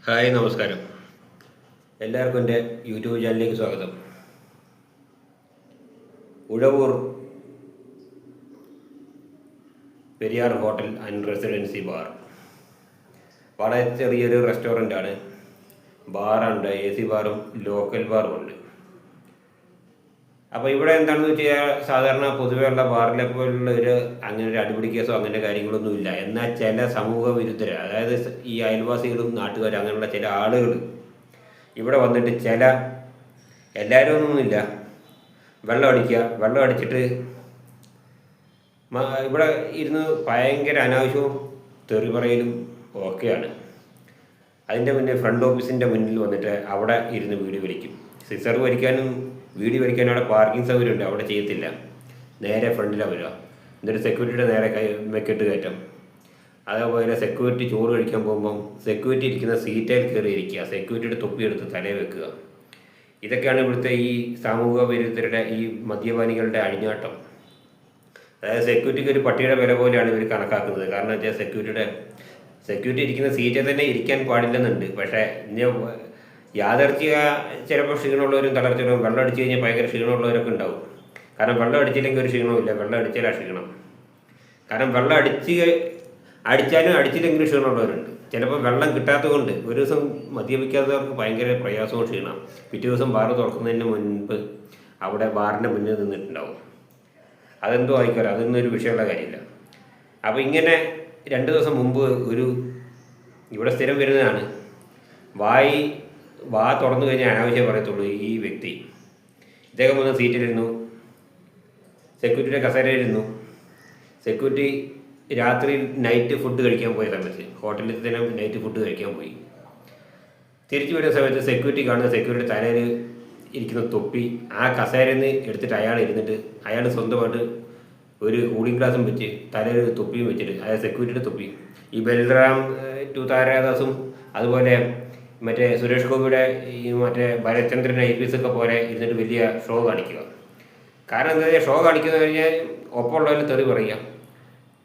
Hi നമസ്കാരം. എല്ലാവർക്കും എൻ്റെ യൂട്യൂബ് ചാനലിലേക്ക് സ്വാഗതം. Uzhavoor Periyar hotel and residency bar വളരെ ചെറിയൊരു റെസ്റ്റോറൻ്റാണ്. ബാറുണ്ട്, എ സി ബാറും ലോക്കൽ ബാറും ഉണ്ട്. അപ്പോൾ ഇവിടെ എന്താണെന്ന് വെച്ചാൽ സാധാരണ പൊതുവെയുള്ള ബാറിലെ പോലുള്ള അങ്ങനെ ഒരു അടിപിടി കേസോ അങ്ങനെ കാര്യങ്ങളൊന്നുമില്ല. എന്നാൽ ചില സമൂഹ വിരുദ്ധർ, അതായത് ഈ അയൽവാസികളും നാട്ടുകാരും അങ്ങനെയുള്ള ചില ആളുകൾ ഇവിടെ വന്നിട്ട് എല്ലാവരും ഒന്നുമില്ല, വെള്ളം അടിച്ചിട്ട് ഇവിടെ ഇരുന്ന് ഭയങ്കര അനാവശ്യവും തെറി പറയലും ഒക്കെയാണ്. അതിൻ്റെ മുന്നേ ഫ്രണ്ട് ഓഫീസിൻ്റെ മുന്നിൽ വന്നിട്ട് അവിടെ ഇരുന്ന് വീഡിയോ വലിക്കും. സിസർ വലിക്കാനും വീഡിയോ വലിക്കാനും അവിടെ പാർക്കിംഗ് സൗകര്യമുണ്ട്, അവിടെ ചെയ്യത്തില്ല. നേരെ ഫ്രണ്ടിലാണ് വരിക. എന്നിട്ട് സെക്യൂരിറ്റിയുടെ നേരെ മെക്കിട്ട് കയറ്റം. അതേപോലെ സെക്യൂരിറ്റി ചോറ് കഴിക്കാൻ പോകുമ്പം സെക്യൂരിറ്റി ഇരിക്കുന്ന സീറ്റിൽ കയറി ഇരിക്കുക, സെക്യൂരിറ്റിയുടെ തൊപ്പിയെടുത്ത് തലയിൽ വെക്കുക. ഇതൊക്കെയാണ് ഇവിടുത്തെ ഈ സാമൂഹിക വിരുദ്ധരുടെ, ഈ മദ്യപാനികളുടെ അഴിഞ്ഞാട്ടം. അതായത് സെക്യൂരിറ്റിക്ക് ഒരു പട്ടിയുടെ വില പോലെയാണ് ഇവർ കണക്കാക്കുന്നത്. കാരണം വെച്ചാൽ സെക്യൂരിറ്റി ഇരിക്കുന്ന സീറ്റിൽ തന്നെ ഇരിക്കാൻ പാടില്ലെന്നുണ്ട്. പക്ഷേ ഇനി യാദർച്ഛിക ചിലപ്പോൾ ക്ഷീണമുള്ളവരും തളർച്ചയുള്ളവരും, വെള്ളം അടിച്ചു കഴിഞ്ഞാൽ ഭയങ്കര ക്ഷീണമുള്ളവരൊക്കെ ഉണ്ടാവും. കാരണം വെള്ളം അടിച്ചില്ലെങ്കിൽ ഒരു ക്ഷീണമില്ല, വെള്ളം അടിച്ചാലാണ് ക്ഷീണം. കാരണം വെള്ളം അടിച്ചാലും അടിച്ചില്ലെങ്കിലും ക്ഷീണമുള്ളവരുണ്ട്. ചിലപ്പോൾ വെള്ളം കിട്ടാത്തത് കൊണ്ട് ഒരു ദിവസം മദ്യപിക്കാത്തവർക്ക് ഭയങ്കര പ്രയാസവും ക്ഷീണം. പിറ്റേ ദിവസം ബാർ തുറക്കുന്നതിന് മുൻപ് അവിടെ ബാറിൻ്റെ മുന്നിൽ നിന്നിട്ടുണ്ടാവും. അതെന്തോ ആയിക്കോട്ടെ, അതൊന്നും ഒരു വിഷയമുള്ള കാര്യമില്ല. അപ്പോൾ ഇങ്ങനെ 2 ദിവസം മുമ്പ് ഇവിടെ സ്ഥിരം വരുന്നതാണ്, വാ തുറന്നു കഴിഞ്ഞാൽ അനാവശ്യം പറയത്തുള്ളൂ ഈ വ്യക്തി. ഇദ്ദേഹം വന്ന് സീറ്റിലിരുന്നു, സെക്യൂരിറ്റിയുടെ കസേരയിലിരുന്നു. സെക്യൂരിറ്റി രാത്രി നൈറ്റ് ഫുഡ് കഴിക്കാൻ പോയ സമയത്ത്, ഹോട്ടലിൽ തന്നെ നൈറ്റ് ഫുഡ് കഴിക്കാൻ പോയി. തിരിച്ചു വരുന്ന സമയത്ത് സെക്യൂരിറ്റി കാണുന്ന സെക്യൂരിറ്റി തലയിൽ ഇരിക്കുന്ന തൊപ്പി ആ കസേരയിൽ നിന്ന് എടുത്തിട്ട് അയാൾ സ്വന്തമായിട്ട് ഒരു കൂളിംഗ് ഗ്ലാസും വെച്ച് തലയിൽ തൊപ്പിയും വെച്ചിട്ട്, അതായത് സെക്യൂരിറ്റിയുടെ തൊപ്പി, ഈ ബൽറാം താരാദാസും അതുപോലെ മറ്റേ സുരേഷ് ഗോപിയുടെ ഈ മറ്റേ ഭരചന്ദ്രൻ IPS ഒക്കെ പോലെ ഇരുന്നിട്ട് വലിയ ഷോ കാണിക്കുക. കാരണം എന്താ വെച്ചാൽ ഷോ കാണിക്കുന്ന കഴിഞ്ഞാൽ ഒപ്പമുള്ളവരിൽ തെറി പറയുക,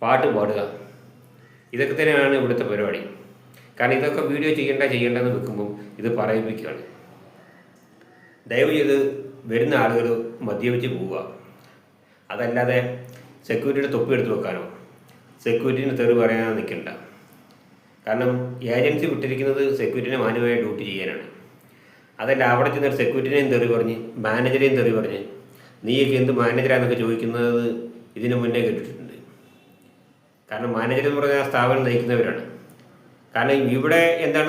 പാട്ട് പാടുക, ഇതൊക്കെ തന്നെയാണ് ഇവിടുത്തെ പരിപാടി. കാരണം ഇതൊക്കെ വീഡിയോ ചെയ്യേണ്ടെന്ന് വെക്കുമ്പം ഇത് പറയിപ്പിക്കുകയാണ്. ദയവ് ചെയ്ത് വരുന്ന ആളുകൾ മദ്യപിച്ച് പോവുക. അതല്ലാതെ സെക്യൂരിറ്റിയുടെ തൊപ്പി എടുത്ത് വെക്കാനോ സെക്യൂരിറ്റിന് തെറി പറയാനോ നിൽക്കണ്ട. കാരണം ഏജൻസി വിട്ടിരിക്കുന്നത് സെക്യൂരിറ്റിനെ മാന്യമായ ഡ്യൂട്ടി ചെയ്യാനാണ്. അതല്ല അവിടെ ചെന്നിട്ട് സെക്യൂരിറ്റിനെയും തെറി പറഞ്ഞ് മാനേജറെയും തെറി പറഞ്ഞ് നീയൊക്കെ എന്ത് മാനേജറാന്നൊക്കെ ചോദിക്കുന്നത് ഇതിനു മുന്നേ കേട്ടിട്ടുണ്ട്. കാരണം മാനേജർ എന്ന് പറഞ്ഞാൽ സ്ഥാപനം നയിക്കുന്നവരാണ്. കാരണം ഇവിടെ എന്താണ്